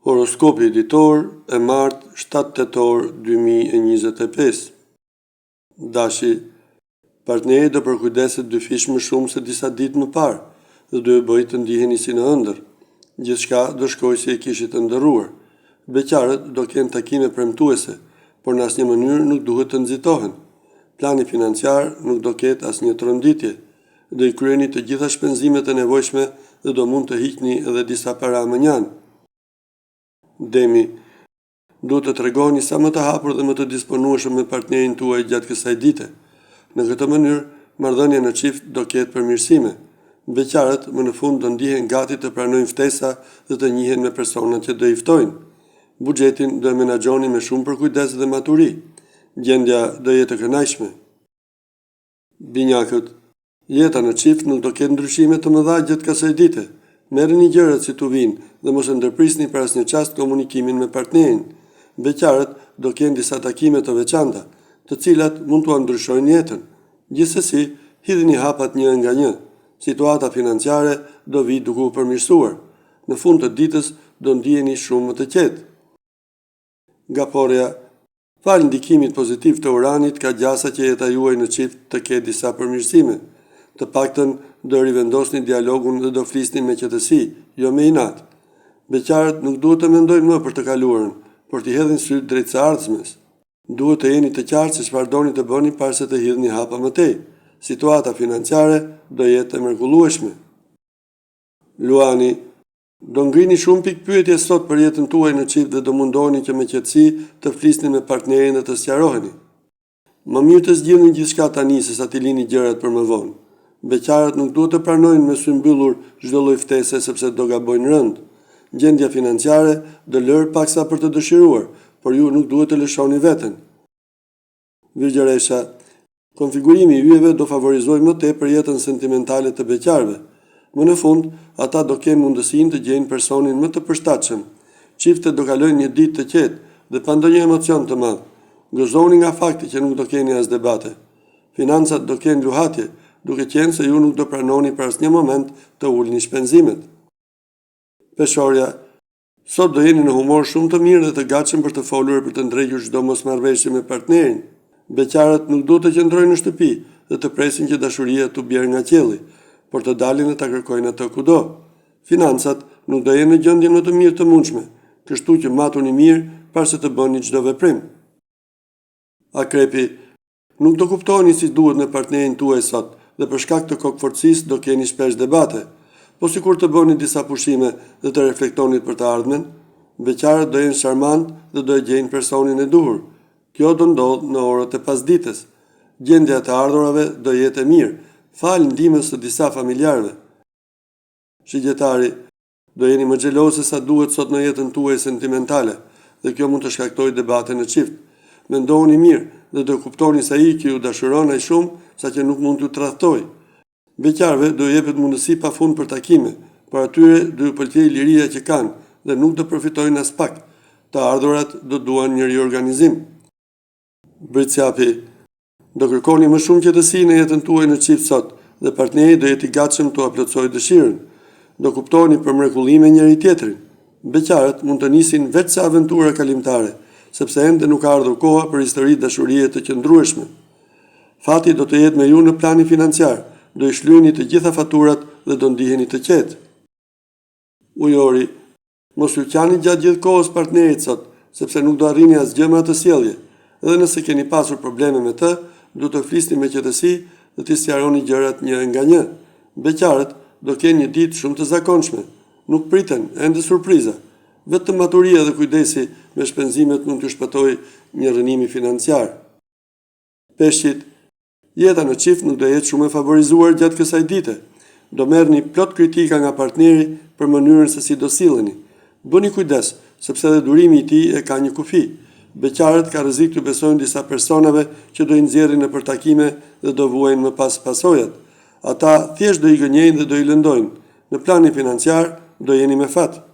Horoskopi editor e martë 7 tetor 2025. Dashi, partneri do përkujdeset dyfish më shumë se disa ditë më parë dhe do e bëjë të ndiheni si në ëndër. Gjithçka do shkojë si e kishit të ndërruar. Beqarët do kenë takime premtuese, por në asnjë mënyrë nuk duhet të nxitohen. Plani financiar nuk do ketë asnjë tronditje. Do i kryeni të gjitha shpenzimet e nevojshme dhe do mund të hiqni edhe disa para mënjan. Demi, duhet të tregoni sa më të hapur dhe më të disponueshëm me partnerin tuaj gjatë kësaj dite. Në këtë mënyrë, marrëdhënia në çift do ketë përmirësime. Beqarët më në fund do ndihen gati të pranojnë ftesa dhe të njihen me personat që do i ftojnë. Buxhetin do e menaxhoni me shumë përkujdes dhe maturi. Gjendja do jetë e kënaqshme. Binjakët, jeta në çift nuk do ketë ndryshime të mëdha gjatë kësaj dite. Merrni gjërat si t'u vinë dhe mos e ndërprisni për asnjë çast komunikimin me partnerin. Beqarët do kenë disa takime të veçanta, të cilat mund t'u ndryshojnë jetën. Gjithsesi, hidhni hapat një nga një. Situata financiare do vi duke u përmirësuar. Në fund të ditës do ndiheni shumë më të qetë. Gaporja, fal ndikimit pozitiv të Uranit ka gjasa që jeta juaj në çift të ketë disa përmirësime. Të paktën do rivendosni dialogun dhe do flisni me qetësi, jo me inat. Beqarët nuk duhet të mendojnë më për të kaluarën, por t'i hedhin syt drejt së ardhmes. Duhet të jeni të qartë se çfarë doni të bëni para se të hidhni hapa më tej. Situata financiare do jetë e mrekullueshme. Luani, do ngrini shumë pikpyetje sot për jetën tuaj në çift dhe do mundoheni që me qetësi të flisni me partnerin dhe të sqaroheni. Më mirë të zgjidhni gjithçka tani se sa t'i lini gjërat për më vonë. Beqarët nuk duhet të pranojnë me sy mbyllur çdo lloj ftese sepse do gabojnë rënd. Gjendja financiare do lërë paksa për të dëshiruar, por ju nuk duhet të lëshoni veten. Virgjëresha, konfigurimi i yjeve do favorizojë më tepër jetën sentimentale të beqarëve. Më në fund, ata do kenë mundësinë të gjejnë personin më të përshtatshëm. Çiftet do kalojnë një ditë të qetë dhe pa ndonjë emocion të madh. Gëzoni nga fakti që nuk do keni as debate. Financat do kenë luhatje, duke qenë se ju nuk do pranoni për asnjë moment të ulni shpenzimet. Peshorja, sot do jeni në humor shumë të mirë dhe të gatshëm për të folur për të ndrejtur çdo mosmarrëveshje me partnerin. Beqarët nuk duhet të qëndrojnë në shtëpi dhe të presin që dashuria t'u bjerë nga qielli, por të dalin dhe ta kërkojnë atë kudo. Financat nuk do jenë në gjendjen më të mirë të mundshme, kështu që matuni mirë para se të bëni çdo veprim. Akrepi, nuk do kuptoni si duhet me partnerin tuaj sot dhe për shkak të kokforcisë do keni shpesh debate, po sikur të bëni disa pushime dhe të reflektonit për të ardhmen, beqarët do jenë charmant dhe do e gjejnë personin e duhur. Kjo do ndodhë në orët e pasdites. Gjendja të ardhurave do jetë e mirë, fal ndihmës së disa familjarëve. Shigjetari, do jeni më xheloze sa duhet sot në jetën tuaj sentimentale, dhe kjo mund të shkaktojë debate në çift. Mendoni mirë dhe do kuptoni se ai që ju dashuron aq shumë sa që nuk mund t'ju tradhtoj. Beqarëve do jepet mundësi pafund për takime, por atyre do ju pëlqejë liria që kanë dhe nuk do përfitojnë as pak. Të ardhurat do duan një riorganizim. Britsjapi, do kërkoni më shumë qetësi në jetën tuaj në çift sot dhe partneri do jetë i gatshëm t'u plotësojë dëshirën. Do kuptoni për mrekullimin njëri tjetrin. Beqarët mund të nisin veç sa aventura kalimtare, sepse ende nuk ka ardhur koha për histori dashurie të qëndrueshme. Fati do të jetë me ju në plani financiar, do i shlyeni të gjitha faturat dhe do ndiheni të qetë. Ujori, mos ju qani gjatë gjithë kohës partnerit sot, sepse nuk do arrini asgjë me atë sjellje. Edhe nëse keni pasur probleme me të, do të flisni me qetësi dhe t'i sqaroni gjërat një nga një. Beqarët do kenë një ditë shumë të zakonshme. Nuk priten ende surpriza. Vetëm maturia dhe kujdesi me shpenzimet mund t'ju shpëtojë një rënimi financiar. Peshqit, jeta në çift nuk do jetë shumë e favorizuar gjatë kësaj dite. Do merrni plot kritika nga partneri për mënyrën se si do silleni. Bëni kujdes, sepse edhe durimi i tij e ka një kufi. Beqarët ka rrezik të besojnë disa personave që do i nxjerrin në takime dhe do vuajnë më pas pasojat. Ata thjesht do i gënjejnë dhe do i lëndojnë. Në planin financiar do jeni me fat.